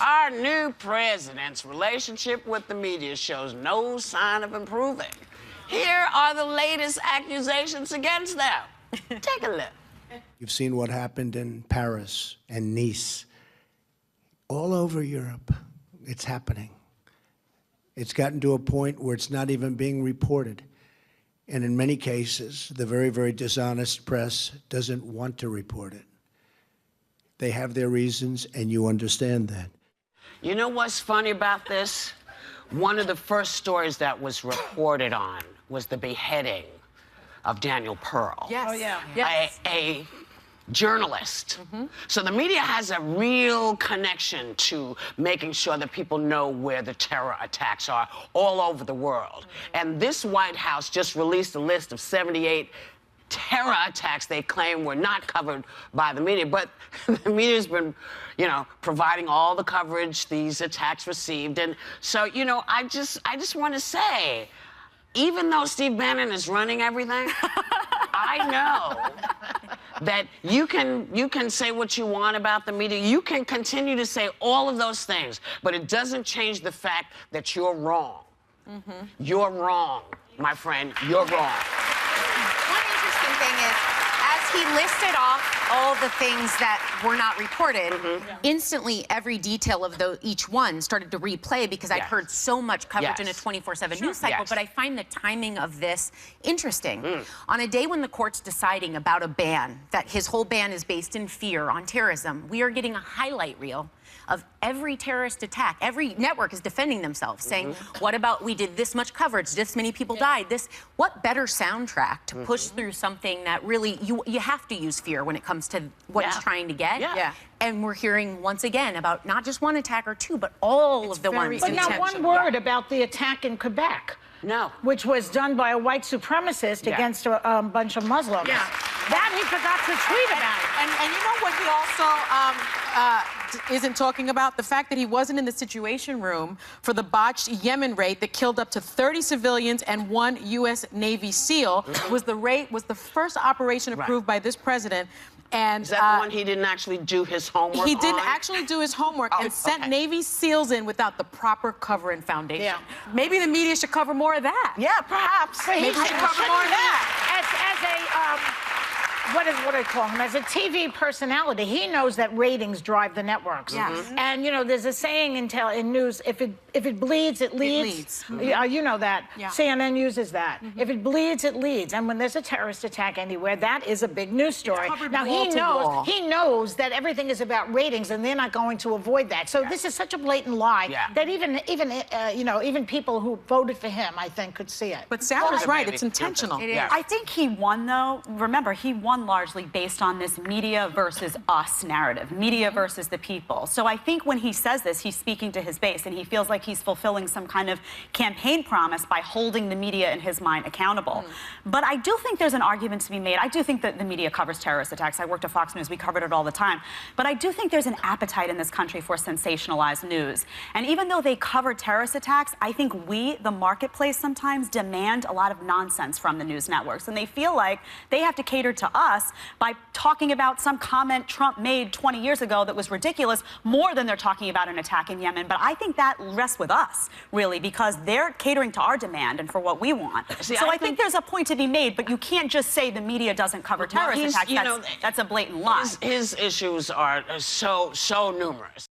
our new president's relationship with the media shows no sign of improving. Here are the latest accusations against them. Take a look. You've seen what happened in Paris and Nice. All over Europe, it's happening. It's gotten to a point where it's not even being reported. And in many cases, the very, very dishonest press doesn't want to report it. They have their reasons, and you understand that. You know what's funny about this? One of the first stories that was reported on was the beheading of Daniel Pearl. Yes. Oh, yeah. Yes. A journalist. So the media has a real connection to making sure that people know where the terror attacks are all over the world. And this White House just released a list of 78 terror attacks they claim were not covered by the media. But the media's been, you know, providing all the coverage these attacks received. And so, you know, I just want to say, even though Steve Bannon is running everything, I know that you can say what you want about the media. You can continue to say all of those things, but it doesn't change the fact that you're wrong. You're wrong, my friend. You're wrong. One interesting thing is, as he listed off all the things that were not reported, instantly every detail of each one started to replay because I'd heard so much coverage in a 24/7 news cycle. But I find the timing of this interesting. On a day when the court's deciding about a ban, that his whole ban is based in fear on terrorism, we are getting a highlight reel of every terrorist attack. Every network is defending themselves, saying, what about we did this much coverage, this many people died, what better soundtrack to push through something that really, you have to use fear when it comes to what it's trying to get. And we're hearing once again about not just one attack or two, but all of the ones. But now one word about the attack in Quebec. No. Which was done by a white supremacist against a bunch of Muslims. That he forgot to tweet about it. And you know what he also isn't talking about? The fact that he wasn't in the Situation Room for the botched Yemen raid that killed up to 30 civilians and 1 U.S. Navy SEAL was the first operation approved by this president. And is that the one he didn't actually do his homework He didn't on? actually do his homework and sent Navy SEALs in without the proper cover and foundation. Maybe the media should cover more of that. Yeah, perhaps. Maybe we should cover more of that. As a what do I call him? As a TV personality, he knows that ratings drive the networks. And you know, there's a saying in news: if it bleeds, it leads. You know that. CNN uses that. If it bleeds, it leads. And when there's a terrorist attack anywhere, that is a big news story. Now he knows that everything is about ratings, and they're not going to avoid that. So this is such a blatant lie that even people who voted for him, I think, could see it. But Sarah's right; it's intentional. I think he won, though. Remember, he won largely based on this media versus us narrative, media versus the people. So I think when he says this, he's speaking to his base, and he feels like he's fulfilling some kind of campaign promise by holding the media, in his mind, accountable. But I do think there's an argument to be made. I do think that the media covers terrorist attacks. I worked at Fox News. We covered it all the time. But I do think there's an appetite in this country for sensationalized news. And even though they cover terrorist attacks, I think we, the marketplace, sometimes demand a lot of nonsense from the news networks. And they feel like they have to cater to us by talking about some comment Trump made 20 years ago that was ridiculous more than they're talking about an attack in Yemen. But I think that rests with us, really, because they're catering to our demand and for what we want. See, so I think there's a point to be made, but you can't just say the media doesn't cover terrorist attacks. That's a blatant lie. His issues are so numerous.